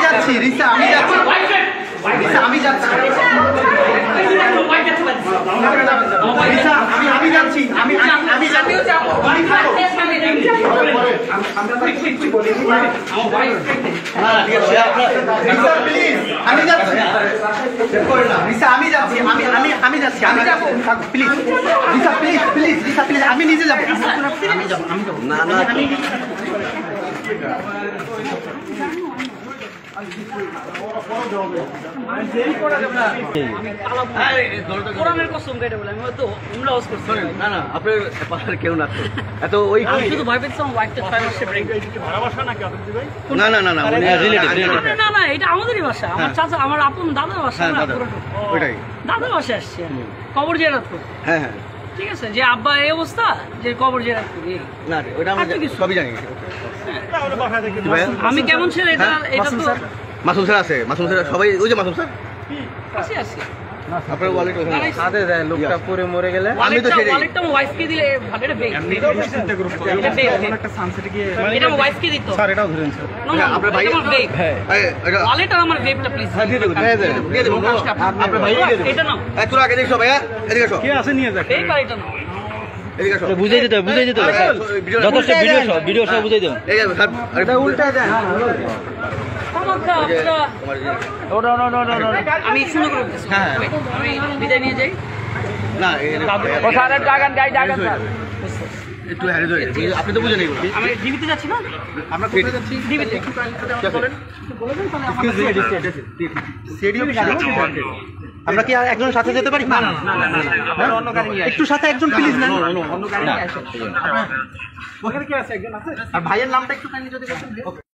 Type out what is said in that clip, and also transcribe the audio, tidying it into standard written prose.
যাচ্ছি রিসা, আমি যাচ্ছি রিসা, আমি যাচ্ছি রিসা, আমি যাচ্ছি, আমি যাবো, আমি খাবো। আমি যাচ্ছি রিসা, আমি যাচ্ছি, আমি যাচ্ছি, আমি যাবো please Risa, please please Risa, please আমি নিজে যাবো, আমি যাবো, না না কেউ না এত ওই শুধু ভয় পেয়েছিলাম ওয়াইফটা 6 মাসে প্রেগন্যান্ট ভালোবাসা নাকি না না না না না না এটা আমাদেরই বাসা, আমার চাচা আমার আপন দাদার বাসা, ওইটাই দাদার বাসা আসছে কবর জিয়ারত করতে। হ্যাঁ হ্যাঁ ঠিক আছে, যে আব্বা এই অবস্থা যে কবর জিয়ারত করি না ওটা আমরা সবই জানি। আমি কেমন ছেলে এটা এটা তো মাসুম স্যার আছে, মাসুম স্যার সবাই ওই যে মাসুম স্যার আছে আছে আপনার ওয়ালেট ওখানে সাথে দেয় লোকটা পরে মরে গেলে আমি তো সেটাই ওয়ালেটটা আমার ওয়াইফকে দিলে ভালো, এটা বেগ এটা বেগ একটা সানসেটে গিয়ে এটা আমার ওয়াইফকে দিত স্যার এটাও ধরেন স্যার না আপনার ভাই আমার বেগ এটা ওয়ালেট আর আমার বেগটা প্লিজ দিয়ে দেব দিয়ে দেব আপনার ভাই দিয়ে দেব এটা নাও একটু আগে দেখো ভাইয়া এদিকে আসো কে আছে নিয়ে যাক এই পার এটা নাও এদিকে আসো বুঝাই দিতে যথেষ্ট ভিডিও সব বুঝাই দেন। এই স্যার এটা উল্টা দেন আমি সুন্দর করে বলতেছি। হ্যাঁ আমি বিদায় নিয়ে যাই। না একটু হ্যাঁ আপনি তো বুঝেন এগুলো আমি ডিবিতে যাচ্ছি না, আমরা কোথায় যাচ্ছি ডিবিতে বলেন আমরা কি একজন সাথে যেতে পারি? না না না অন্য গাড়ি নিয়ে একটু সাথে একজন প্লিজ না অন্য গাড়ি নিয়ে আসেন। ওখানে কি আছে একজন আছে? আর ভাইয়ের নামটা একটু কাইন্ডলি যদি বলতেন।